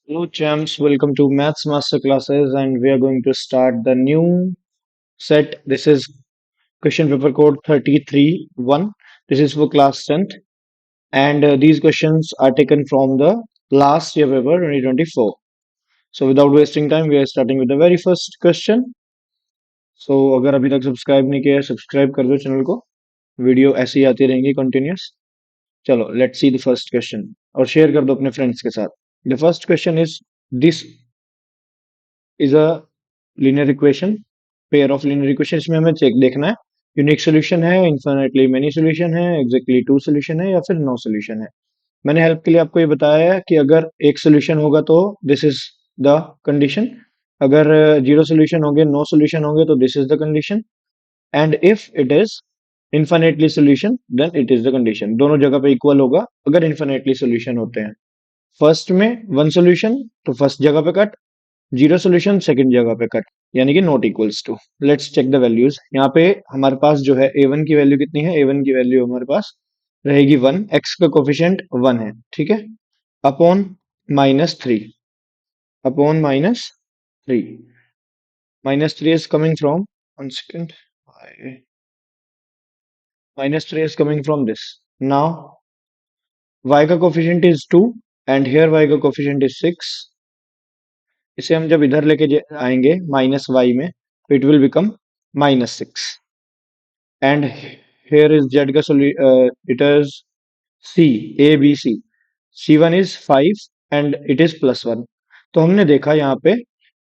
Hello, champs. Welcome to Maths Master Classes, and we are going to start the new set. This is question paper code 33-1. This is for class 10th, and these questions are taken from the last year paper 2024. So, without wasting time, we are starting with the very first question. So, अगर अभी तक subscribe नहीं किया है, subscribe कर दो channel को. Video ऐसी ही आती रहेंगी कंटिन्यूस. चलो, let's see the first question और शेयर कर दो अपने फ्रेंड्स के साथ. The first question is this is a linear equation, pair of linear equation. इसमें हमें चेक देखना है यूनिक सोल्यूशन है, इन्फिनिटली मेनी सोल्यूशन है, एग्जैक्टली टू सोल्यूशन है या फिर नो सोल्यूशन है. मैंने हेल्प के लिए आपको ये बताया है कि अगर एक सोल्यूशन होगा तो दिस इज द कंडीशन, अगर जीरो सोल्यूशन होंगे, नो सोल्यूशन होंगे तो this is the condition, and if it is infinitely solution then it is the condition. दोनों जगह पे इक्वल होगा अगर इन्फिनिटली सोल्यूशन होते हैं. फर्स्ट में वन सोल्यूशन तो फर्स्ट जगह पे कट, जीरो सोल्यूशन सेकंड जगह पे कट, यानी कि not equals to. Let's check the values. यहाँ पे हमारे पास जो है ए वन की वैल्यू कितनी है? ए वन की वैल्यू हमारे पास रहेगी वन, एक्स का कोफिशिएंट वन है, ठीक है, upon -3, upon -3. -3 is coming from, one second, -3 is coming from this. Now y का coefficient is 2 and here y का कोफिशिएंट इज 6. इसे हम जब इधर लेके आएंगे माइनस वाई में तो it will become -6. And here is z का it is c, a b c. c1 is 5 and it is +1. तो हमने देखा यहाँ पे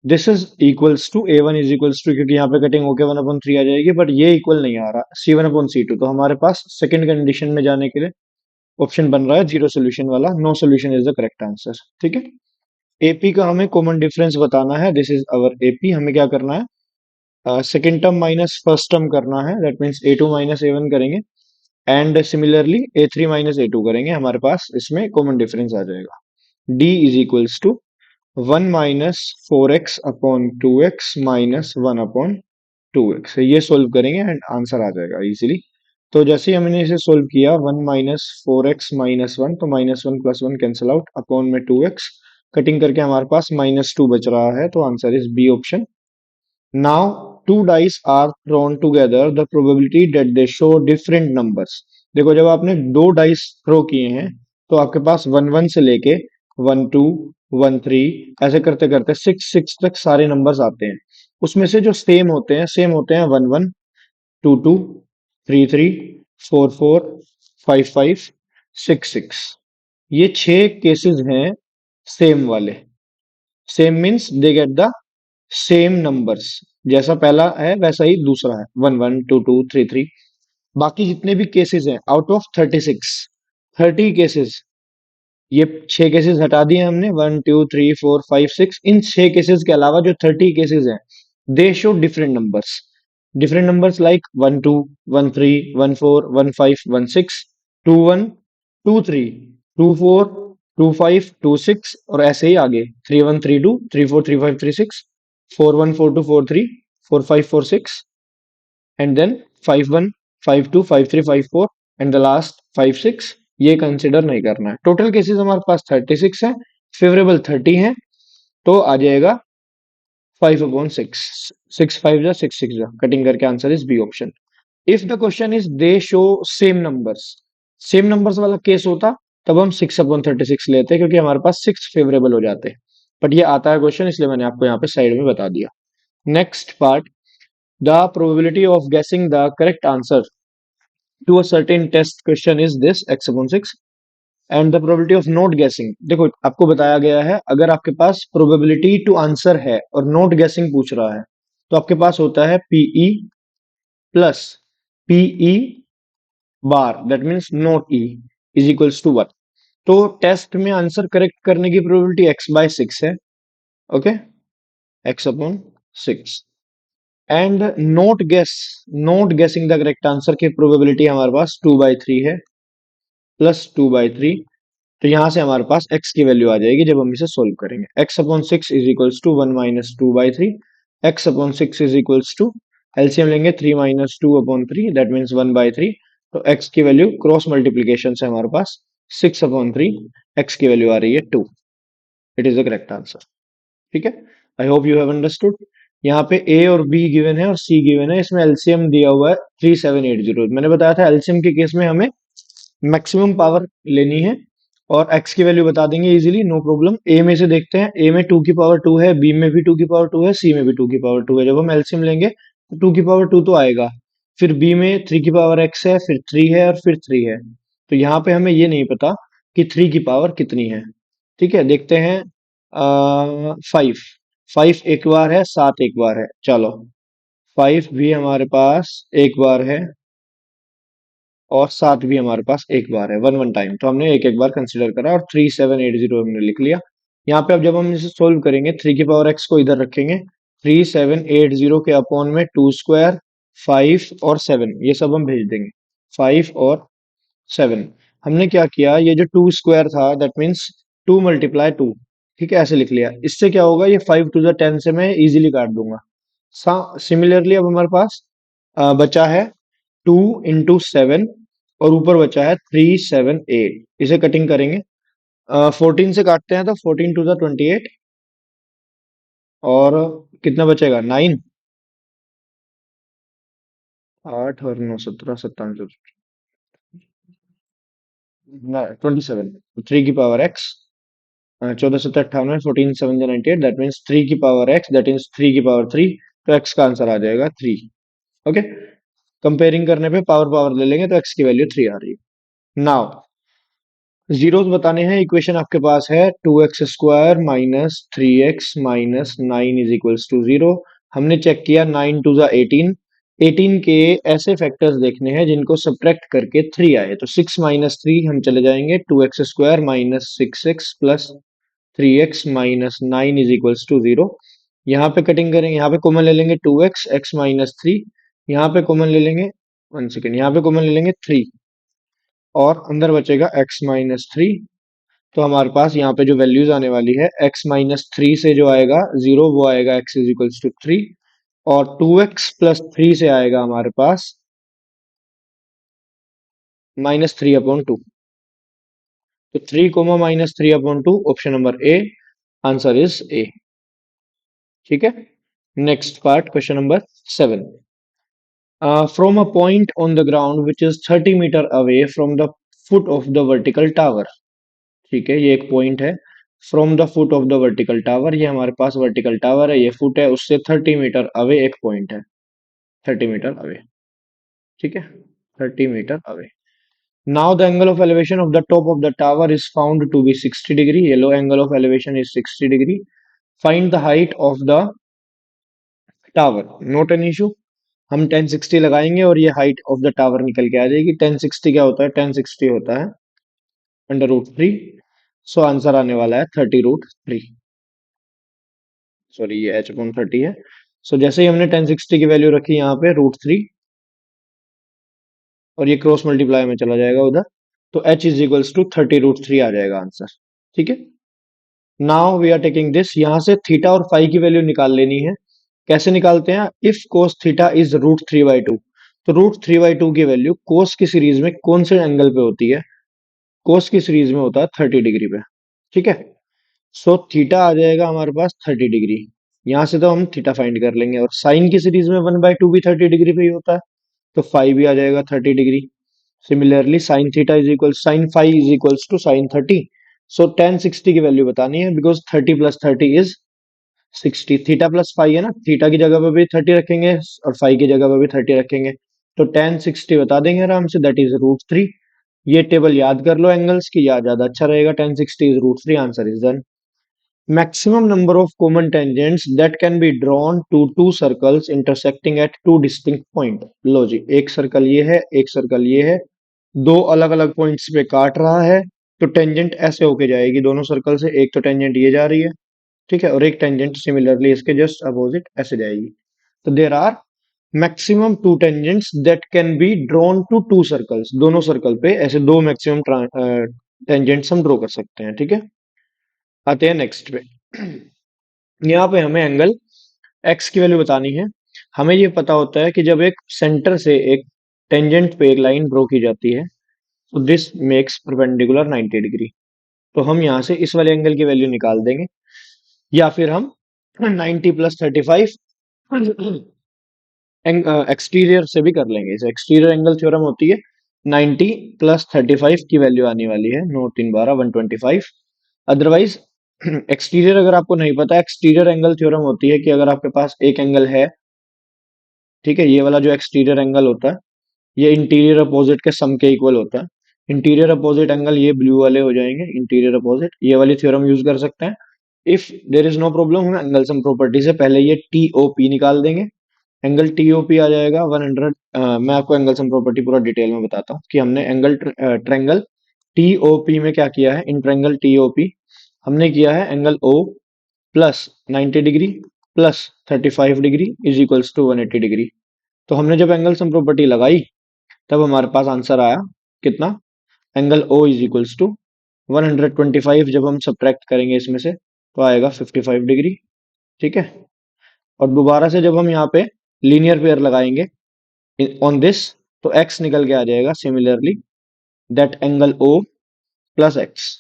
this is equals to a1 is equals to, क्योंकि यहाँ पे कटिंग होके 1/3 आ जाएगी, बट ये इक्वल नहीं आ रहा c1/c2. तो हमारे पास सेकंड कंडीशन में जाने के लिए ऑप्शन बन रहा है जीरो सोल्यूशन वाला. No solution is the correct answer, ठीक है. एपी का हमें कॉमन डिफरेंस बताना है. This is our AP. हमें क्या करना है? Second term minus first term करना है. That means a two minus a one करेंगे एंड सिमिलरली ए3 माइनस ए2 करेंगे. हमारे पास इसमें कॉमन डिफरेंस आ जाएगा. D is equals to 1 minus 4x upon 2x minus 1 upon 2x. ये सोल्व करेंगे एंड आंसर आ जाएगा इजीली. तो जैसे ही हमने इसे सोल्व किया 1 माइनस 4x माइनस 1, तो -1 + 1 कैंसिल आउट, अपॉन में 2x, कटिंग करके हमारे पास -2 बच रहा है. तो answer is B option. Now, two dice are thrown together. The probability that they show different numbers. देखो, जब आपने दो डाइस थ्रो किए हैं तो आपके पास 1 1 से लेके 1 2 1 3 ऐसे करते करते 6 6 तक सारे नंबर्स आते हैं. उसमें से जो सेम होते हैं 1 1 2 2 3 3 4 4 5 5 6 6. ये 6 केसेस हैं सेम वाले. Same means they get the same numbers. जैसा पहला है वैसा ही दूसरा है, 1 1 2 2 3 3. बाकी जितने भी केसेस हैं आउट ऑफ 36, 30 केसेस, ये 6 केसेस हटा दिए हमने, 1 2 3 4 5 6. इन 6 केसेस के अलावा जो 30 केसेस हैं दे show different numbers. Different numbers like 1 2 1 3 1 4 1 5 1 6 2 1 2 3 2 4 2 5 2 6 और ऐसे ही आगे 3 1 3 2 3 4 3 5 3 6 4 1 4 2 4 3 4 5 4 6 and then 5 1 5 2 5 3 5 4 and the last 5 6. ये कंसिडर नहीं करना है. टोटल केसेस हमारे पास 36 है, फेवरेबल 30 है, तो आ जाएगा 5/6. 6 5 जा 6 6 जा, कटिंग करके answer is B option. If the question is they show same numbers, same numbers वाला केस होता तब हम 6/36 लेते, क्योंकि हमारे पास 6 फेवरेबल हो जाते. बट ये आता है क्वेश्चन, इसलिए मैंने आपको यहाँ पे साइड में बता दिया. Next part, the probability of guessing the correct answer to a certain test question is this x/6. And the probability of not guessing, देखो आपको बताया गया है अगर आपके पास प्रोबेबिलिटी टू आंसर है और नॉट गेसिंग पूछ रहा है तो आपके पास होता है P E plus P E bar, that means not E, is equals to 1. तो टेस्ट में आंसर करेक्ट करने की प्रोबेबिलिटी x/6 है. Okay, x/6. एंड नॉट गेसिंग द करेक्ट आंसर की प्रोबेबिलिटी हमारे पास 2/3 है, +2/3. तो यहां से हमारे पास x की वैल्यू आ जाएगी जब हम इसे सोल्व करेंगे. x/6 is equals to 1 - 2/3. x/6 is equals to, LCM लेंगे 3 - 2/3, दैट मीन्स 1/3. तो x की वैल्यू क्रॉस मल्टीप्लीकेशन से हमारे पास 6/3, x की वैल्यू आ रही है 2. It is the correct answer. ठीक है, आई होप यू हैव अंडरस्टूड। यहाँ पे ए और बी गिवन है और सी गिवन है, इसमें एलसीएम दिया हुआ है 3780। मैंने बताया था एलसीएम के केस में हमें मैक्सिमम पावर लेनी है और एक्स की वैल्यू बता देंगे इजीली, नो प्रॉब्लम। ए में से देखते हैं, ए में 2 की पावर 2 है, बी में भी 2 की पावर 2 है, सी में भी 2 की पावर 2 है। जब हम एलसीएम लेंगे तो 2 की पावर 2 तो आएगा, फिर बी में 3 की पावर x है, फिर 3 है और फिर 3 है। तो यहाँ पे हमें ये नहीं पता कि 3 की पावर कितनी है। ठीक है, देखते हैं। 5, 5 एक बार है, 7 एक बार है, चलो 5 भी हमारे पास एक बार है और 7 भी हमारे पास एक बार है, वन वन टाइम। तो हमने एक एक बार कंसिडर करा और 3780 हमने लिख लिया। यहाँ पे अब जब हम इसे सोल्व करेंगे, 3 की पावर x को इधर रखेंगे, 3780 के अपॉन में 2 स्क्वायर, 5 और 7 ये सब हम भेज देंगे, 5 और 7। हमने क्या किया, ये जो 2 स्क्वायर था दैट मीन्स 2 मल्टीप्लाई 2। ठीक है, ऐसे लिख लिया। इससे क्या होगा, ये 5 टू द 10 से मैं इजीली काट दूंगा। सिमिलरली अब हमारे पास बचा है 2 into 7 और ऊपर बचा है 378। इसे कटिंग करेंगे, 14 से काटते हैं तो 14 टू द 28 और कितना बचेगा 9, 8 और 9 17 27 27। 3 की पावर x, 14 7 98, 14 7 98, दैट मीन्स 3 की पावर x, दैट मीन्स 3 की पावर 3। तो x का आंसर आ जाएगा 3। ओके, कंपेयरिंग करने पे पावर पावर ले लेंगे तो x की वैल्यू 3 आ रही है। नाउ जीरोस बताने हैं, इक्वेशन आपके पास है 2x² minus 3x minus 9 is equals to 0। हमने चेक किया 9 टू द 18, 18 के ऐसे फैक्टर्स देखने हैं जिनको सब्ट्रैक्ट करके 3 आए। तो 6 माइनस 3 हम चले जाएंगे, 2x² minus 6x plus 3x minus 9 is equals to 0। यहाँ पे कटिंग करेंगे, यहाँ पे कॉमन ले लेंगे 2x, x माइनस 3, यहाँ पे कॉमन ले लेंगे, 1 सेकेंड, यहाँ पे कॉमन ले लेंगे 3 और अंदर बचेगा x माइनस 3। तो हमारे पास यहाँ पे जो वैल्यूज आने वाली है, x माइनस 3 से जो आएगा 0 वो आएगा x इज इक्वल्स टू 3, और 2x प्लस 3 से आएगा हमारे पास -3/2। तो 3 comma -3/2, option number A, answer is A. ठीक है, next part, question number 7। From a point on the ground which is 30 metre away from the foot of the vertical tower. ठीक है, ये एक पॉइंट है, from the foot of the vertical tower, ये हमारे पास vertical tower है, ये foot है, उससे 30 मीटर अवे एक पॉइंट है, 30 मीटर अवे। ठीक है, 30 metre away. Now the angle of elevation of the top of the tower is found to be 60 degree. ये लो, angle of elevation is 60 degree. Find the height of the tower, not an issue. हम 1060 लगाएंगे और ये height of the tower निकल के आ जाएगी। 1060 क्या होता है, 1060 होता है √3। सो आंसर आने वाला है 30√3। सॉरी, ये h/30 है। सो जैसे ही हमने 1060 की वैल्यू रखी यहाँ पे √3 और ये क्रॉस मल्टीप्लाई में चला जाएगा उधर, तो h इज इक्वल्स टू 30√3 आ जाएगा आंसर। ठीक है, now we are taking this, यहां से थीटा और फाई की वैल्यू निकाल लेनी है। कैसे निकालते हैं, इफ कोस थीटा इज √3/2, तो √3/2 की वैल्यू कोस की सीरीज में कौन से एंगल पे होती है, कोस की सीरीज में होता है 30 डिग्री पे। ठीक है, सो थीटा आ जाएगा हमारे पास 30 डिग्री। यहां से तो हम थीटा फाइंड कर लेंगे, और साइन की सीरीज में 1/2 भी 30 डिग्री पे ही होता है, तो फाइव भी आ जाएगा 30 degree. Similarly sine theta is equal, sine five is equals to sine 30। So 1060 की वैल्यू बतानी है, because 30 plus 30 is 60। Theta plus five है ना, थीटा की जगह पर भी 30 रखेंगे और फाइव की जगह पर भी 30 रखेंगे, तो 1060 बता देंगे आराम से, दैट इज √3। ये टेबल याद कर लो एंगल्स की, याद ज्यादा अच्छा रहेगा। 1060 is √3, answer is done. Maximum number of common tangents that can be drawn to two circles intersecting at two distinct point। लो जी, एक सर्कल ये है, एक सर्कल ये है, दो अलग अलग पॉइंट्स पे काट रहा है, तो टेंजेंट ऐसे होके जाएगी दोनों सर्कल से। एक तो टेंजेंट ये जा रही है, ठीक है, और एक टेंजेंट सिमिलरली इसके जस्ट अपोजिट ऐसे जाएगी। तो there are maximum 2 tangents that can be drawn to 2 circles. दोनों सर्कल पे ऐसे दो मैक्सिमम टेंजेंट्स हम ड्रॉ कर सकते हैं। ठीक है, आते हैं नेक्स्ट पे। यहाँ पे हमें एंगल एक्स की वैल्यू बतानी है। हमें ये पता होता है कि जब एक सेंटर से एक टेंजेंट पे एक लाइन ड्रॉ की जाती है, तो दिस मेक्स परपेंडिकुलर 90 डिग्री। तो हम यहाँ से इस वाले एंगल की वैल्यू निकाल देंगे, या फिर हम 90 प्लस 35 एक्सटीरियर से भी कर लेंगे। इसे एक्सटीरियर एंगल थ्योरम होती है, 90 प्लस 35 की वैल्यू आने वाली है 9 3 12 125। अदरवाइज एक्सटीरियर अगर आपको नहीं पता, एक्सटीरियर एंगल थ्योरम होती है कि अगर आपके पास एक एंगल है, ठीक है, ये वाला जो एक्सटीरियर एंगल होता है ये इंटीरियर अपोजिट के सम के इक्वल होता है। इंटीरियर अपोजिट एंगल ये ब्लू वाले हो जाएंगे, इंटीरियर अपोजिट, ये वाली थ्योरम यूज कर सकते हैं। If there is no problem, हम एंगल सम प्रॉपर्टी से पहले ये टीओपी निकाल देंगे। एंगल टीओपी आ जाएगा 100। मैं आपको एंगल सम प्रॉपर्टी पूरा डिटेल में बताता हूँ कि हमने एंगल ट्रेंगल टीओपी में क्या किया है। इन ट्रेंगल टीओपी हमने किया है angle O plus 90 degree plus 35 degree is equals to 180 degree. तो हमने जब एंगल सम प्रॉपर्टी लगाई तब हमारे पास आंसर आया कितना, angle O is equals to 125। जब हम सब्ट्रैक्ट करेंगे इसमें से तो आएगा 55 डिग्री, ठीक है। और दोबारा से जब हम यहाँ पे लीनियर पेयर लगाएंगे ऑन दिस, तो x निकल के आ जाएगा similarly that angle o plus x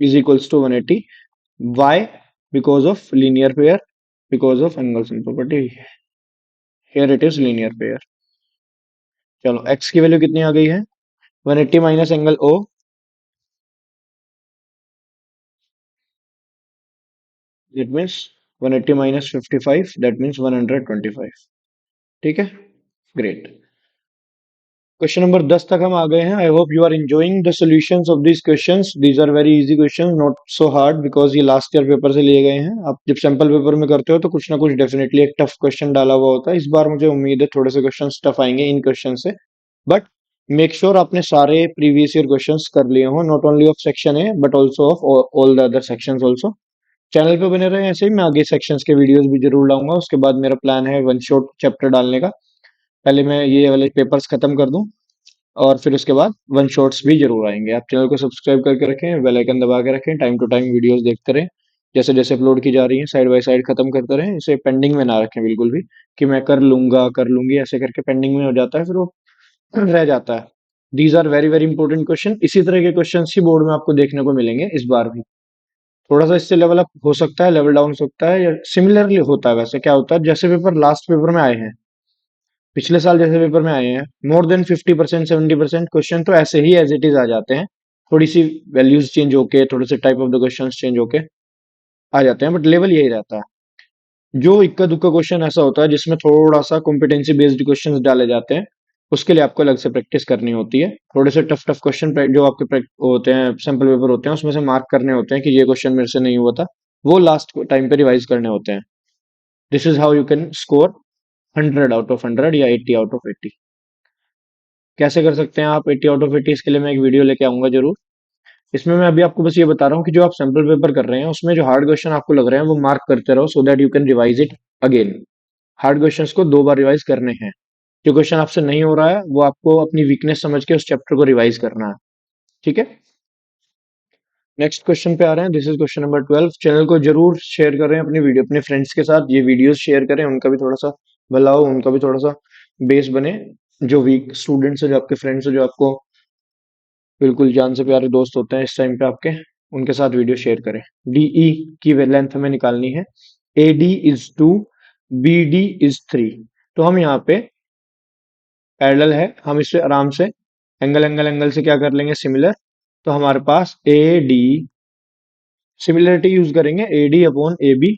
is equals to 180। why? Because of linear pair, because of angle sum property, here it is linear pair. चलो x की वैल्यू कितनी आ गई है, 180 minus angle o, that means 180 minus 55, that means 125, ठीक है। Great. Question number 10 तक हम आ गए हैं। I hope you are enjoying the solutions of these questions. These are very easy questions, not so hard, because ये लास्ट ईयर पेपर से लिए गए हैं। आप जब सैंपल पेपर में करते हो तो कुछ ना कुछ डेफिनेटली एक टफ क्वेश्चन डाला हुआ होता है। इस बार मुझे उम्मीद है थोड़े से क्वेश्चन टफ आएंगे इन क्वेश्चन से, बट मेक श्योर आपने सारे प्रीवियस ईयर क्वेश्चन कर लिए हो, not only of section A but also of all the other sections also. Channel पे बने रहे ऐसे ही, मैं आगे सेक्शंस के वीडियोस भी जरूर लाऊंगा। उसके बाद मेरा प्लान है वन शॉट चैप्टर डालने का। पहले मैं ये वाले पेपर्स खत्म कर दूं और फिर उसके बाद वन शॉट्स भी जरूर आएंगे। आप चैनल को सब्सक्राइब करके रखें, बेल आइकन दबा के रखें, टाइम टू टाइम वीडियोस देखते रहें। जैसे जैसे अपलोड की जा रही हैं साइड बाय साइड खत्म करते रहें, इसे पेंडिंग में ना रखें बिल्कुल भी कि मैं कर लूंगा कर लूंगी, ऐसे करके पेंडिंग में हो जाता है, फिर वो रह जाता है। These are very very important question. इसी तरह के क्वेश्चन ही बोर्ड में आपको देखने को मिलेंगे इस बार भी। थोड़ा सा इससे लेवल अप हो सकता है, लेवल डाउन हो सकता है, या सिमिलरली होता है। वैसे क्या होता है, जैसे पेपर लास्ट पेपर में आए हैं, पिछले साल जैसे पेपर में आए हैं, मोर देन 50% 70% क्वेश्चन तो ऐसे ही एज इट इज आ जाते हैं। थोड़ी सी वैल्यूज चेंज होके, थोड़े से type of the question change होके आ जाते हैं, बट लेवल यही रहता है। जो इक्का दुक्का क्वेश्चन ऐसा होता है जिसमें थोड़ा सा कॉम्पिटेंसी बेस्ड क्वेश्चन डाले जाते हैं, उसके लिए आपको अलग से प्रैक्टिस करनी होती है। थोड़े से टफ टफ क्वेश्चन जो आपके होते हैं, सैंपल पेपर होते हैं, उसमें से मार्क करने होते हैं कि ये क्वेश्चन मेरे से नहीं हुआ था, वो लास्ट टाइम पे रिवाइज करने होते हैं। This is how you can score 100 out of 100 या 80 आउट ऑफ 80। कैसे कर सकते हैं आप 80 आउट ऑफ 80, इसके लिए मैं एक वीडियो लेके आऊंगा जरूर। इसमें मैं अभी आपको बस ये बता रहा हूँ कि जो आप सैंपल पेपर कर रहे हैं उसमें जो हार्ड क्वेश्चन आपको लग रहे हैं वो मार्क करते रहो, so that you can revise it again. Hard questions को 2 बार रिवाइज करने हैं। जो क्वेश्चन आपसे नहीं हो रहा है वो आपको अपनी वीकनेस समझ के उस चैप्टर को रिवाइज करना है, ठीक है। नेक्स्ट क्वेश्चन पे आ रहे हैं। This is question number 12। Channel को जरूर शेयर करें अपनी वीडियो अपने फ्रेंड्स के साथ, ये वीडियोस शेयर करें, उनका भी थोड़ा सा भला हो, उनका भी थोड़ा सा बेस बने। जो वीक स्टूडेंट्स है, जो आपके फ्रेंड्स है, जो आपको बिल्कुल जान से प्यारे दोस्त होते हैं इस टाइम पे आपके, उनके साथ वीडियो शेयर करें। डीई की लेंथ हमें निकालनी है। A D is 2, B D is 3। तो हम यहाँ पे पैरेलल है, हम इससे आराम से एंगल एंगल एंगल से क्या कर लेंगे, सिमिलर। तो हमारे पास ए डी, सिमिलरिटी यूज करेंगे, A D upon A B.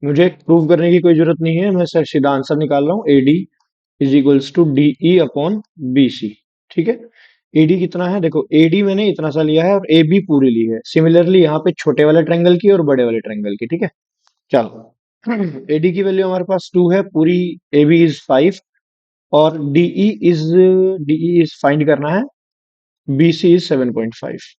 मुझे प्रूव करने की कोई जरूरत नहीं है, मैं सर सीधा आंसर निकाल रहा हूँ। A D is equals to D E upon B C, ठीक है। एडी कितना है, देखो एडी मैंने इतना सा लिया है और ए बी पूरी ली है। सिमिलरली यहाँ पे छोटे वाले ट्रायंगल की और बड़े वाले ट्रायंगल की, ठीक है। चलो एडी की वैल्यू हमारे पास 2 है पूरी, ए बी इज 5, और डीई इज फाइंड करना है, बी सी इज 7.5।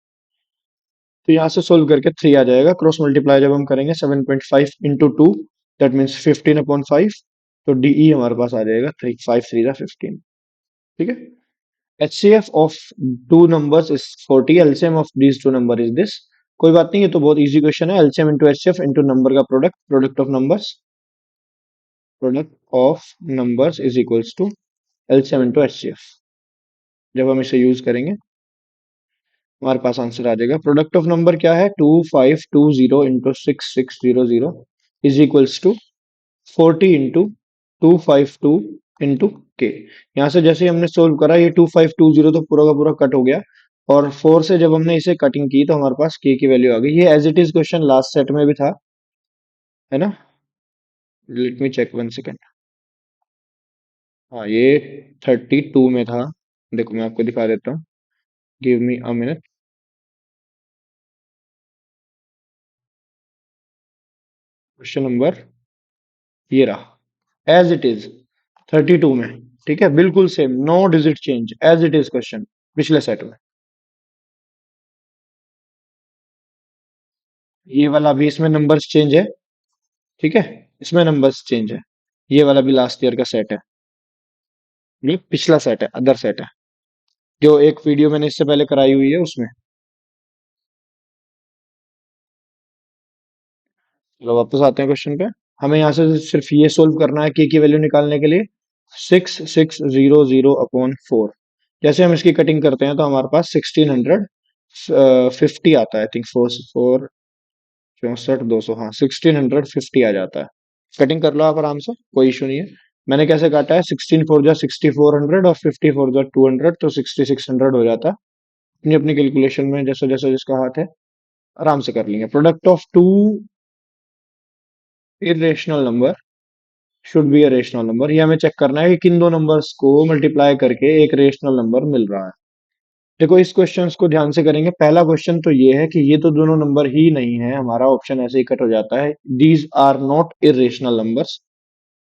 तो यहाँ से सोल्व करके 3 आ जाएगा। क्रॉस मल्टीप्लाई जब हम करेंगे 7.5 इंटू 2, दैट मीन्स 15/5। तो डीई हमारे पास आ जाएगा 3, 5 3 15, ठीक है। HCF of two numbers is 40, LCM of these two number is this। कोई बात नहीं, ये तो बहुत इजी क्वेश्चन है। LCM into HCF into number का product, product of numbers is equals to LCM into HCF। जब हम इसे यूज करेंगे हमारे पास आंसर आ जाएगा। प्रोडक्ट ऑफ नंबर क्या है, 2520 into 6600 is equals to 40 into 252 into K. यहाँ से जैसे ही हमने सोल्व करा, ये 2520 तो पूरा का पूरा कट हो गया, और 4 से जब हमने इसे कटिंग की तो हमारे पास के की वैल्यू आ गई। ये as it is question last set में भी था, है ना। Let me check 1 second. हाँ, ये 32 में था। देखो मैं आपको दिखा देता हूँ, give me a minute. Question number ये रहा, एज इट इज 32 में। ठीक है, बिल्कुल same, no digit change, as it is question पिछले सेट में। ये वाला भी इसमें नंबर्स चेंज है। ठीक है, इसमें नंबर्स चेंज है। ये वाला भी लास्ट ईयर का सेट है, ये पिछला सेट है, अदर सेट है, जो एक वीडियो मैंने इससे पहले कराई हुई है उसमें। चलो वापस आते हैं क्वेश्चन पे। हमें यहाँ से सिर्फ ये सोल्व करना है की वैल्यू निकालने के लिए। 6600 अपॉन 4। जैसे हम इसकी कटिंग करते हैं तो हमारे पास 1650 आता है, आई थिंक। 64 हाँ, 1650 आ जाता है। कटिंग कर लो आप आराम से, कोई इशू नहीं है। मैंने कैसे काटा है, 16 4 जा 6400 और 50 4 जा 200, तो 6600 हो जाता है। अपनी अपनी कैलकुलेशन में जैसे जैसे जिसका हाथ है आराम से कर लेंगे। Product of two irrational number should be a rational number. ये हमें चेक करना है कि किन दो नंबर्स को मल्टीप्लाई करके एक रेशनल नंबर मिल रहा है। देखो इस क्वेश्चन को ध्यान से करेंगे। पहला क्वेश्चन तो ये है कि ये तो दोनों नंबर ही नहीं है, हमारा ऑप्शन ऐसे ही कट हो जाता है। These are not irrational numbers.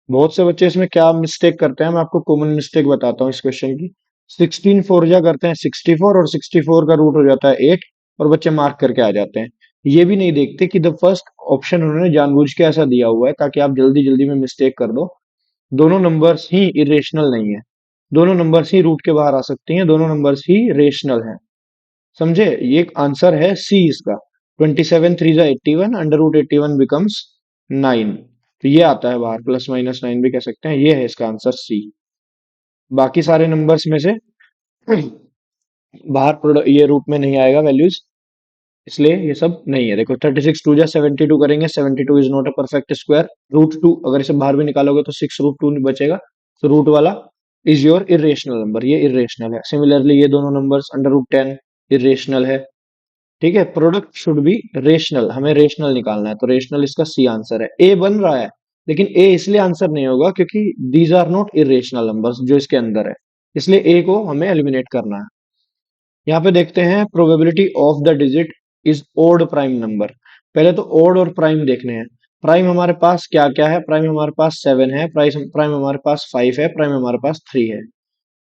बहुत से बच्चे इसमें क्या मिस्टेक करते हैं, मैं आपको कॉमन मिस्टेक बताता हूँ इस क्वेश्चन की। 16 4 जा करते हैं 64, और 64 का रूट हो जाता है 8, और बच्चे मार्क करके आ जाते हैं। ये भी नहीं देखते कि द फर्स्ट ऑप्शन उन्होंने जानबूझ के ऐसा दिया हुआ है ताकि आप जल्दी जल्दी में मिस्टेक कर दो। दोनों नंबर्स ही इरेशनल नहीं है, दोनों नंबर्स ही रूट के बाहर आ सकती हैं, दोनों नंबर्स ही रेशनल हैं। समझे, ये एक आंसर है सी इसका। 27 3 जा 81, अंडर रूट 81 बिकम्स 9। तो ये आता है बाहर, +- 9 भी कह सकते हैं। ये है इसका आंसर सी। बाकी सारे नंबर्स में से बाहर ये रूट में नहीं आएगा वैल्यूज, इसलिए ये सब नहीं है। देखो 36 2 जा 72 करेंगे, 72 is not a perfect square. √2 अगर इसे बाहर भी निकालोगे तो 6 √2 बचेगा, तो रूट वाला इज योर इरेशनल नंबर, ये इरेशनल है। सिमिलरली ये दोनों नंबर्स अंडर √10 इरेशनल है। ठीक है, प्रोडक्ट शुड बी रेशनल, हमें रेशनल निकालना है, तो रेशनल इसका सी आंसर है। ए बन रहा है, लेकिन ए इसलिए आंसर नहीं होगा क्योंकि these are not irrational numbers जो इसके अंदर है, इसलिए ए को हमें एलिमिनेट करना है। यहाँ पे देखते हैं probability of the digit is odd prime number. पहले तो ओड और प्राइम देखने हैं। प्राइम हमारे पास क्या क्या है, प्राइम हमारे पास 7 है, प्राइम हमारे पास 5 है, प्राइम हमारे पास 3 है,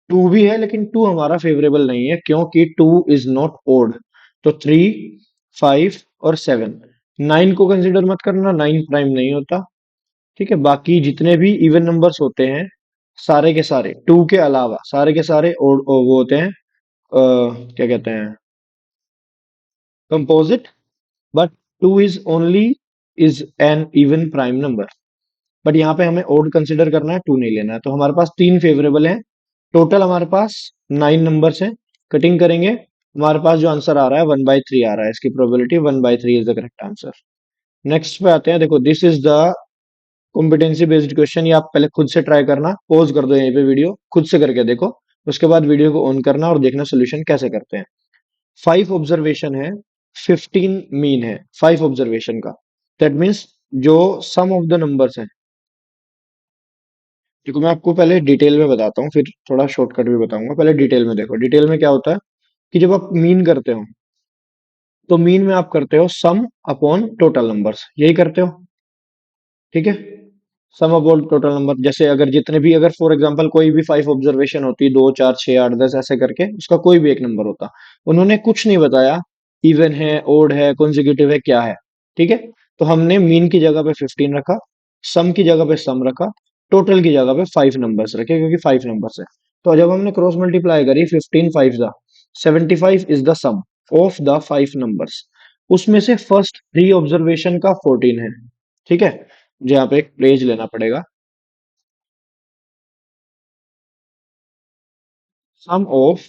2 भी है, लेकिन 2 हमारा फेवरेबल नहीं है क्योंकि 2 इज नॉट ओड। तो 3 5 और 7, 9 को कंसिडर मत करना, 9 प्राइम नहीं होता। ठीक है, बाकी जितने भी इवन नंबर्स होते हैं सारे के सारे 2 के अलावा सारे के सारे वो होते हैं, क्या कहते हैं, composite. But 2 is only is an even prime number. But यहाँ पे हमें ओड कंसिडर करना है, 2 नहीं लेना है। तो हमारे पास 3 फेवरेबल हैं, टोटल हमारे पास 9 नंबर्स हैं। कटिंग करेंगे, हमारे पास जो आंसर आ रहा है 1/3 आ रहा है, इसकी probability 1/3 is the correct answer. Next पे आते हैं। देखो this is the competency based question. ये आप पहले खुद से ट्राई करना, पॉज कर दो यहीं पे वीडियो, खुद से करके देखो, उसके बाद वीडियो को ऑन करना और देखना सोल्यूशन कैसे करते हैं। 5 ऑब्जर्वेशन है, 15 मीन है 5 ऑब्जर्वेशन का। दैट मीन्स जो सम ऑफ द नंबर्स हैं। देखो मैं आपको पहले डिटेल में बताता हूँ, फिर थोड़ा शॉर्टकट भी बताऊंगा। पहले डिटेल में देखो, डिटेल में क्या होता है कि जब आप मीन करते हो तो मीन में आप करते हो सम अपॉन टोटल नंबर्स, यही करते हो। ठीक है, सम अपॉन टोटल नंबर। जैसे अगर जितने भी, अगर फॉर एग्जांपल कोई भी 5 ऑब्जर्वेशन होती, 2 4 6 8 10 ऐसे करके, उसका कोई भी एक नंबर होता, उन्होंने कुछ नहीं बताया इवन है ओड है कॉन्जिक्यूटिव है क्या है। ठीक है, तो हमने मीन की जगह पे 15 रखा, सम की जगह पे सम रखा, टोटल की जगह पे 5 नंबर्स रखे क्योंकि 5 नंबर्स है। तो जब हमने क्रॉस मल्टीप्लाई करी, 15 5 दा 75 is the sum of the 5 numbers. उसमें से फर्स्ट 3 ऑब्जर्वेशन का 14 है। ठीक है, मुझे यहाँ पे एक पेज लेना पड़ेगा। सम ऑफ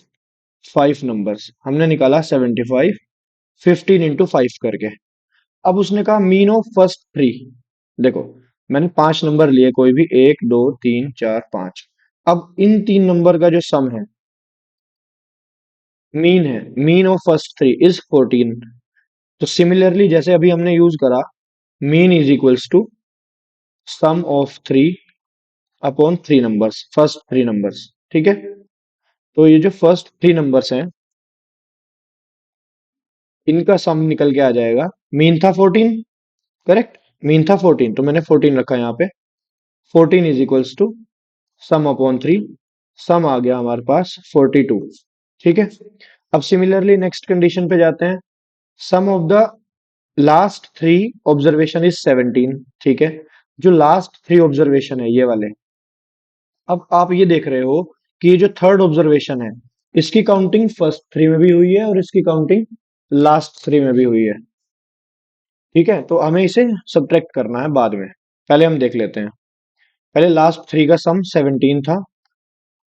5 नंबर्स हमने निकाला 75, 15 × 5 करके। अब उसने कहा मीन ऑफ फर्स्ट थ्री। देखो, मैंने 5 नंबर लिए, कोई भी 1 2 3 4 5। अब इन 3 नंबर का जो सम है, मीन है, mean of first three is 14। तो सिमिलरली जैसे अभी हमने यूज करा, mean is equals to sum of three upon three numbers, first three numbers. ठीक है, तो ये जो फर्स्ट थ्री नंबर्स हैं, इनका सम निकल के आ जाएगा। मीन था 14, करेक्ट, मीन था 14, तो मैंने 14 रखा यहाँ पे। 14 is equals to sum upon three, sum आ गया हमारे पास 42। ठीक है, अब सिमिलरली नेक्स्ट कंडीशन पे जाते हैं। Sum of the last three observation is 17। ठीक है, जो लास्ट थ्री ऑब्जर्वेशन है ये वाले। अब आप ये देख रहे हो कि ये जो थर्ड ऑब्जर्वेशन है, इसकी काउंटिंग फर्स्ट थ्री में भी हुई है और इसकी काउंटिंग लास्ट थ्री में भी हुई है। ठीक है, तो हमें इसे सब्ट्रैक्ट करना है बाद में, पहले हम देख लेते हैं। पहले लास्ट थ्री का सम 17 था।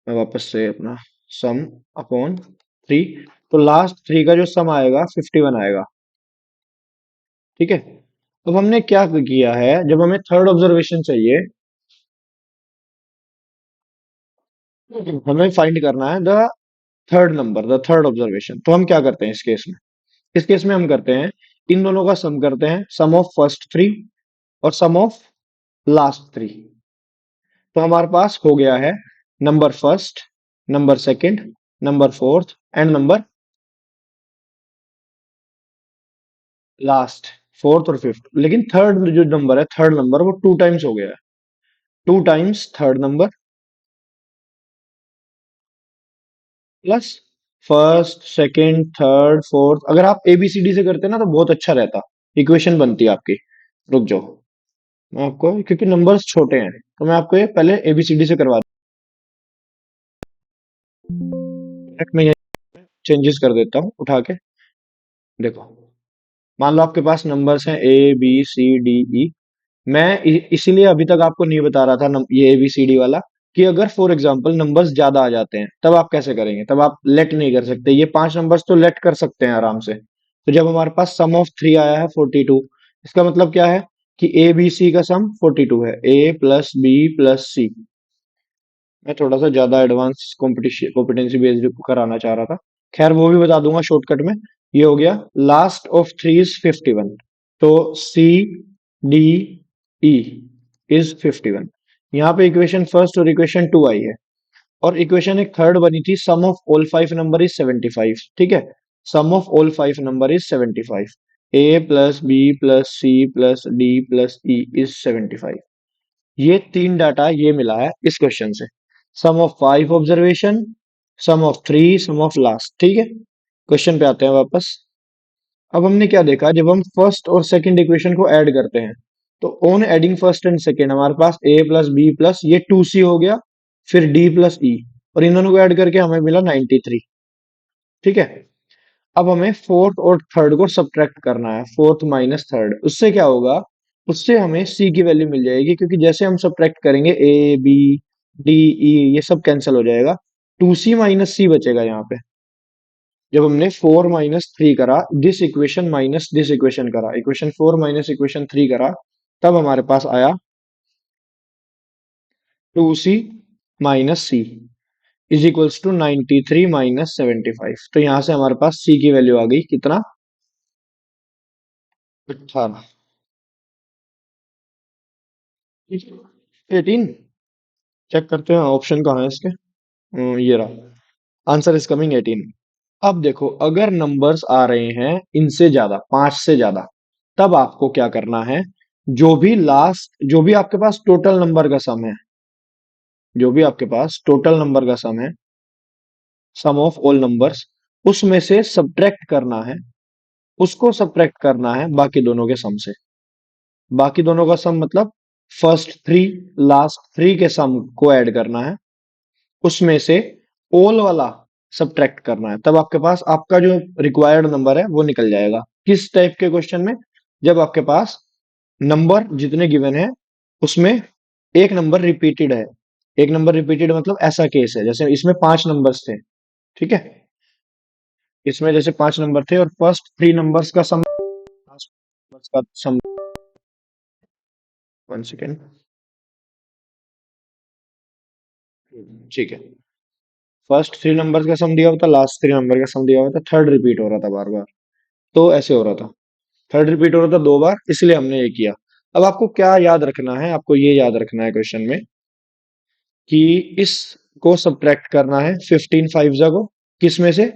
मैं वापस से अपना सम अपॉन थ्री, तो लास्ट थ्री का जो सम आएगा 51 आएगा। ठीक है, अब हमने क्या किया है, जब हमें थर्ड ऑब्जर्वेशन चाहिए, हमें फाइंड करना है the third number, the third observation. तो हम क्या करते हैं इस केस में, इस केस में हम करते हैं इन दोनों का सम करते हैं, सम ऑफ फर्स्ट थ्री और सम ऑफ लास्ट थ्री। तो हमारे पास हो गया है number first, number second, number fourth and number last, fourth और फिफ्थ। लेकिन थर्ड जो नंबर है, थर्ड नंबर वो 2 टाइम्स हो गया है। 2 times third number plus first second third fourth. अगर आप एबीसीडी से करते ना तो बहुत अच्छा रहता, इक्वेशन बनती आपकी। रुक जाओ, मैं आपको, क्योंकि नंबर्स छोटे हैं तो मैं आपको ये पहले एबीसीडी से करवा दूं। मैं ये चेंजेस कर देता हूँ उठा के। देखो, मान लो आपके पास नंबर्स हैं ABCDE। मैं इसीलिए अभी तक आपको नहीं बता रहा था ये ABCD वाला, कि अगर फॉर एग्जांपल नंबर्स ज्यादा आ जाते हैं तब आप कैसे करेंगे, तब आप लेट नहीं कर सकते। ये 5 नंबर्स तो लेट कर सकते हैं आराम से। तो जब हमारे पास सम ऑफ थ्री आया है 42, इसका मतलब क्या है कि ABC का सम 42 है, A+B+C। मैं थोड़ा सा ज्यादा एडवांस कॉम्पिटिशन कॉम्पिटेंसी बेस्ड कराना चाह रहा था, खैर वो भी बता दूंगा शॉर्टकट में। ये हो गया, लास्ट ऑफ थ्री इज 51, तो CDE इज 51। यहाँ पे इक्वेशन फर्स्ट और इक्वेशन टू आई है, और इक्वेशन एक थर्ड बनी थी, sum of all 5 number is 75। ठीक है, sum of all 5 number is 75, A+B+C+D+E is 75। ये तीन डाटा ये मिला है इस क्वेश्चन से, sum of 5 observation, sum of three, sum of last. ठीक है, क्वेश्चन पे आते हैं वापस। अब हमने क्या देखा, जब हम फर्स्ट और सेकंड इक्वेशन को ऐड करते हैं, तो on adding first and second हमारे पास A+B+ ये 2C हो गया, फिर D+E, और इन दोनों को ऐड करके हमें मिला 93। ठीक है, अब हमें फोर्थ और थर्ड को सब्ट्रैक्ट करना है, फोर्थ माइनस थर्ड। उससे क्या होगा, उससे हमें C की वैल्यू मिल जाएगी, क्योंकि जैसे हम सब्ट्रैक्ट करेंगे A B D E ये सब कैंसिल हो जाएगा, 2C - C बचेगा यहाँ पे। जब हमने 4 - 3 करा, this equation minus this equation करा, इक्वेशन 4 माइनस इक्वेशन 3 करा, तब हमारे पास आया 2C - C is equals to 93 - 75। तो यहां से हमारे पास C की वैल्यू आ गई कितना, 18। 18, चेक करते हैं ऑप्शन कहाँ है इसके। ये रहा, आंसर इज कमिंग 18। अब देखो, अगर नंबर्स आ रहे हैं इनसे ज्यादा, 5 से ज्यादा, तब आपको क्या करना है, जो भी आपके पास टोटल नंबर का सम है, जो भी आपके पास टोटल नंबर का सम है, सम ऑफ ऑल नंबर्स, उसमें से सब्ट्रैक्ट करना है, उसको सब्ट्रैक्ट करना है बाकी दोनों के सम से। बाकी दोनों का सम मतलब फर्स्ट थ्री लास्ट थ्री के सम को ऐड करना है, उसमें से ऑल वाला सब्ट्रैक्ट करना है, तब आपके पास आपका जो रिक्वायर्ड नंबर है वो निकल जाएगा। किस टाइप के क्वेश्चन में, जब आपके पास नंबर जितने गिवन है उसमें एक नंबर रिपीटेड है। एक नंबर रिपीटेड मतलब ऐसा केस है जैसे इसमें 5 नंबर्स थे। ठीक है, इसमें जैसे 5 नंबर थे और फर्स्ट 3 नंबर्स का सम, लास्ट नंबर्स का सम। 1 सेकेंड। ठीक है। फर्स्ट 3 नंबर्स का सम दिया हुआ था, लास्ट 3 नंबर का सम दिया हुआ था, थर्ड रिपीट हो रहा था बार बार। तो ऐसे हो रहा था, थर्ड रिपीट हो रहा था 2 बार, इसलिए हमने ये किया। अब आपको क्या याद रखना है, आपको ये याद रखना है क्वेश्चन में कि इसको सब्ट्रैक्ट करना है 15 5 को, किस में से,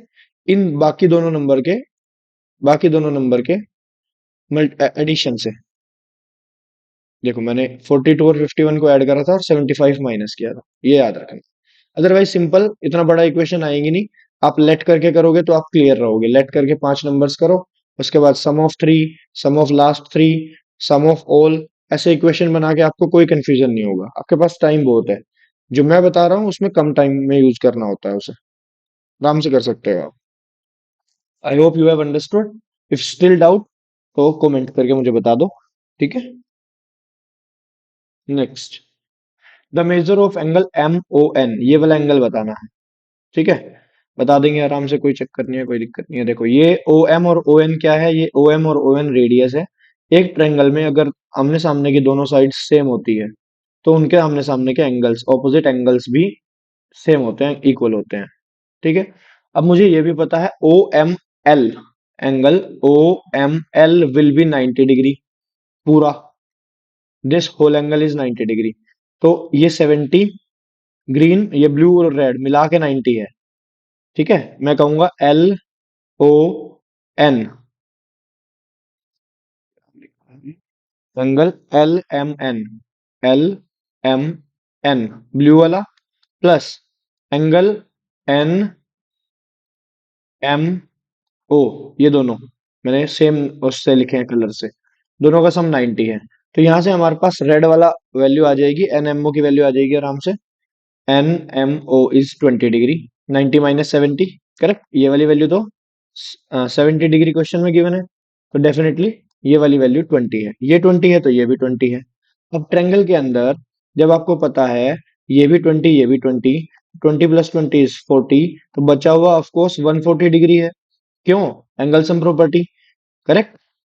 इन बाकी दोनों नंबर के एडिशन से। देखो मैंने 42 और 51 को ऐड करा था और 75 माइनस किया था, ये याद रखना। अदरवाइज सिंपल, इतना बड़ा इक्वेशन आएंगी नहीं। आप लेट करके करोगे तो आप क्लियर रहोगे। लेट करके 5 नंबर्स करो, उसके बाद sum of 3, sum of last 3, sum of all, ऐसे इक्वेशन बना के आपको कोई कंफ्यूजन नहीं होगा। आपके पास टाइम बहुत है, जो मैं बता रहा हूँ उसमें कम टाइम में यूज करना होता है उसे, आराम से कर सकते हो आप। I hope you have understood. If still doubt तो कमेंट करके मुझे बता दो, ठीक है। Next, the major of angle M O N, ये वाला एंगल बताना है, ठीक है। बता देंगे आराम से, कोई चक्कर नहीं है, कोई दिक्कत नहीं है। देखो ये ओ एम और ओ एन क्या है, ये ओ एम और ओ एन रेडियस है। एक ट्रायंगल में अगर आमने सामने की दोनों साइड सेम होती है तो उनके आमने सामने के एंगल्स, ऑपोजिट एंगल्स भी सेम होते हैं, इक्वल होते हैं, ठीक है। अब मुझे ये भी पता है O M L, angle O M L will be 90 degree, पूरा, this whole angle is 90 degree. तो ये 70, ग्रीन, ये ब्लू और रेड मिला के 90 है, ठीक है। मैं कहूंगा L O N, angle L M N, L M N, blue वाला, plus angle N M O, ये दोनों मैंने सेम उससे लिखे हैं कलर से, दोनों का सम 90 है। तो यहां से हमारे पास रेड वाला वैल्यू आ जाएगी, एन एम ओ की वैल्यू आ जाएगी आराम से। N M O is 20 degree, 90 minus 70, correct. ये वाली वैल्यू तो 70 डिग्री क्वेश्चन में गिवन है, तो डेफिनेटली ये वाली वैल्यू 20 है। ये 20 है तो ये भी 20 है। अब ट्रायंगल के अंदर जब आपको पता है ये भी 20, ये भी 20, 20 प्लस 20 इज 40, तो बचा हुआ ऑफ कोर्स 140 डिग्री है। क्यों? Angle sum property, correct.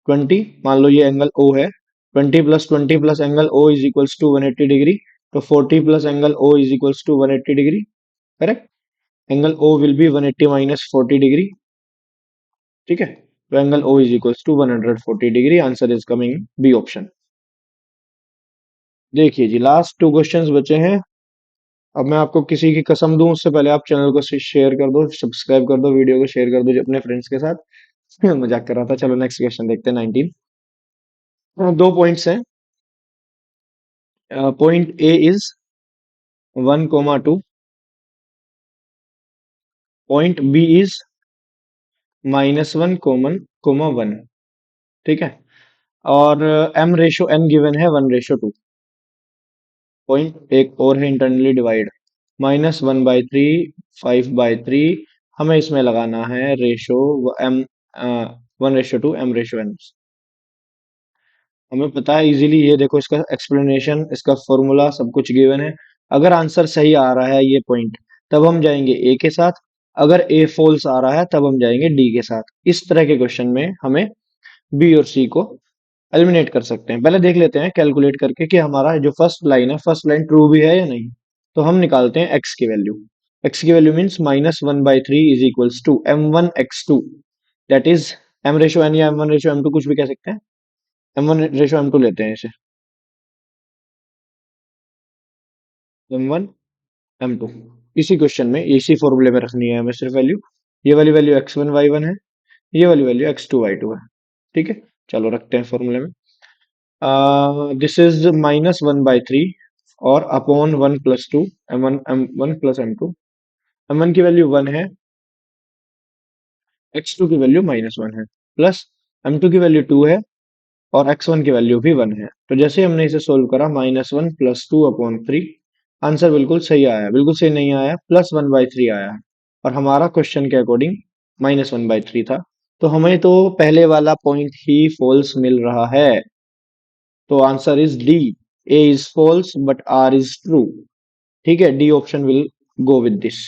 20, मान लो ये एंगल ओ है, 20 plus angle O is equals to 180 degree, तो 40 plus angle O is equals to 180 degree, correct. Angle O will be 180 minus 40 degree, ठीक है। तो angle O is equals to 140 degree, answer is coming B option. देखिए जी, last 2 questions बचे हैं। अब मैं आपको किसी की कसम दूं उससे पहले आप चैनल को शेयर कर दो, सब्सक्राइब कर दो, वीडियो को शेयर कर दो जो अपने फ्रेंड्स के साथ। मजाक कर रहा था। चलो नेक्स्ट क्वेश्चन देखते हैं, 19। 2 पॉइंट्स हैं। Point A is 1,2, point B is -1, 1, ठीक है। और एम रेशो एन गिवन है 1:2। पॉइंट एक और है, इंटरनली डिवाइड, -1/3, 5/3। हमें इसमें लगाना है ratio M, 1:2 M ratio N. हमें पता है इजीली, ये देखो इसका एक्सप्लेनेशन, इसका फॉर्मूला सब कुछ गिवन है। अगर आंसर सही आ रहा है ये पॉइंट, तब हम जाएंगे ए के साथ। अगर ए फॉल्स आ रहा है तब हम जाएंगे डी के साथ। इस तरह के क्वेश्चन में हमें बी और सी को एलिमिनेट कर सकते हैं। पहले देख लेते हैं कैलकुलेट करके कि हमारा जो फर्स्ट लाइन है, फर्स्ट लाइन ट्रू भी है या नहीं। तो हम निकालते हैं एक्स की वैल्यू। एक्स की value means -1/3 is equals to M1 X2, that is M ratio N या M1 रेशो M2, कुछ भी कह सकते हैं। M1 रेशो M2 लेते हैं इसे, M1 M2। इसी क्वेश्चन में इसी फॉर्मूले में रखनी है हमें सिर्फ वैल्यू। ये वाली वैल्यू X1 Y1 है, ये वाली वैल्यू X2 Y2 है, ठीक है। चलो रखते हैं फॉर्मूले में। दिस इज -1/3 और upon 1+2, M1 plus M2। M1 की वैल्यू 1 है, X2 की वैल्यू -1 है, प्लस M2 की वैल्यू 2 है और X1 की वैल्यू भी 1 है। तो जैसे हमने इसे सोल्व करा, -1 + 2/3, आंसर बिल्कुल सही आया। बिल्कुल सही नहीं आया, +1/3 आया है। और हमारा क्वेश्चन के अकॉर्डिंग -1/3 था। तो हमें तो पहले वाला पॉइंट ही फॉल्स मिल रहा है। तो answer is D, A is false but R is true, ठीक है। D option will go with this.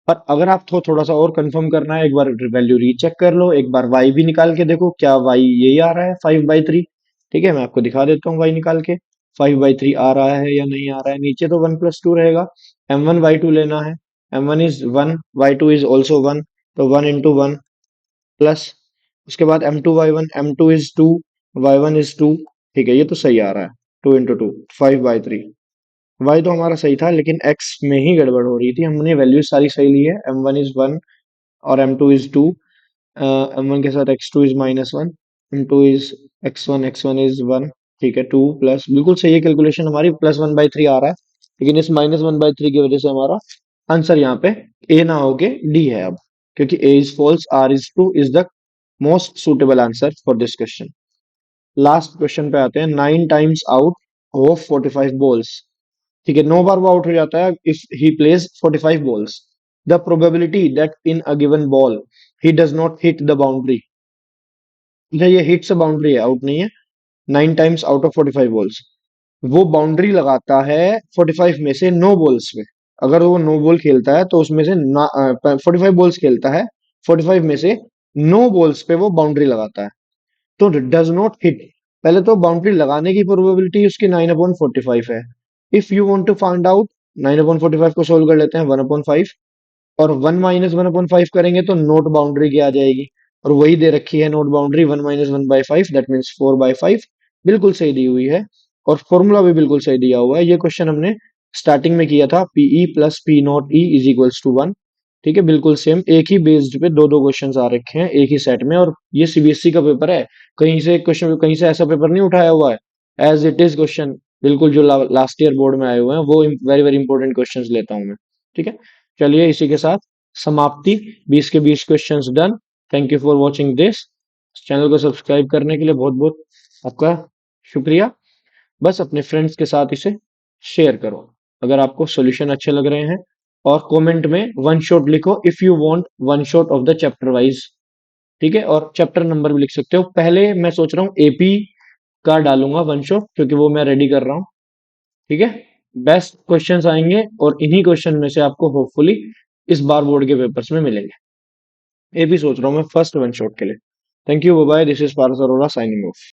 पर अगर आप थोड़ा सा और कंफर्म करना है, एक बार वैल्यू रीचेक कर लो, एक बार y भी निकाल के देखो क्या y यही आ रहा है 5/3। ठीक है, मैं आपको दिखा देता हूँ y निकाल के 5/3 आ रहा है या नहीं आ रहा है। नीचे तो 1+2 रहेगा, m1 y2 लेना है, m1 is 1, y2 is also 1, तो 1 into 1 प्लस उसके बाद m2 y1, m2 is 2, y1 is 2। ठीक है, ये तो सही आ रहा है, 2 into 2 5/3। y तो हमारा सही था लेकिन x में ही गड़बड़ हो रही थी, हमने वैल्यू सारी सही ली है, m1 इज 1 और m2 इज 2, m1 के साथ x2 is -1, m2 is x1 is 1। ठीक है, 2 प्लस बिल्कुल सही है, कैलकुलेशन हमारी +1/3 आ रहा है, लेकिन इस -1/3 की वजह से हमारा आंसर यहाँ पे a ना होके d है अब, क्योंकि a is false, r is true is the most suitable answer for this question. Last question पे आते हैं, 9 टाइम्स आउट ऑफ 45 बॉल्स। ठीक है, 9 बार वो आउट हो जाता है if he place 45 balls, the probability that in a given ball he does not hit the boundary. ये हिट्स अ बाउंड्री है, आउट नहीं है। 9 टाइम्स आउट ऑफ 45 बॉल्स, वो बाउंड्री लगाता है 45 में से 9 बॉल्स पे। अगर वो 9 बॉल खेलता है तो उसमें से 45 बॉल्स खेलता है, 45 में से 9 बॉल्स पे वो बाउंड्री लगाता है, तो डज नॉट हिट। पहले तो बाउंड्री लगाने की प्रोबेबिलिटी उसकी 9/45 है। If you want to find out, 9/45 को सोल्व कर लेते हैं, 1/5 और 1 - 1/5 करेंगे तो नोट बाउंड्री की आ जाएगी, और वही दे रखी है नोट बाउंड्री 1 - 1/5, दैट मीन्स 4/5, बिल्कुल सही दी हुई है। और फॉर्मूला भी बिल्कुल सही दिया हुआ है। ये क्वेश्चन हमने स्टार्टिंग में किया था, P E plus P not E is equals to 1। ठीक है, बिल्कुल सेम, एक ही बेस्ड पे दो दो क्वेश्चन आ रखे हैं एक ही सेट में, और ये सीबीएसई का पेपर है, कहीं से क्वेश्चन, कहीं से ऐसा पेपर नहीं उठाया हुआ है, एज इट इज क्वेश्चन बिल्कुल जो लास्ट ईयर बोर्ड में आए हुए हैं, वो वेरी वेरी इंपॉर्टेंट क्वेश्चंस लेता हूं मैं। ठीक है, चलिए इसी के साथ समाप्ति, 20 के 20 questions done. Thank you for watching this. Channel को सब्सक्राइब करने के लिए बहुत बहुत आपका शुक्रिया। बस अपने फ्रेंड्स के साथ इसे शेयर करो अगर आपको सॉल्यूशन अच्छे लग रहे हैं, और कमेंट में वन शॉट लिखो if you want one shot of the chapter wise. ठीक है, और चैप्टर नंबर भी लिख सकते हो। पहले मैं सोच रहा हूँ एपी का डालूंगा वन शॉट, क्योंकि वो मैं रेडी कर रहा हूँ। ठीक है, बेस्ट क्वेश्चंस आएंगे और इन्हीं क्वेश्चन में से आपको होपफुली इस बार बोर्ड के पेपर्स में मिलेंगे। ये भी सोच रहा हूँ मैं फर्स्ट वन शॉट के लिए। Thank you, bye, this is Paras Arora signing of.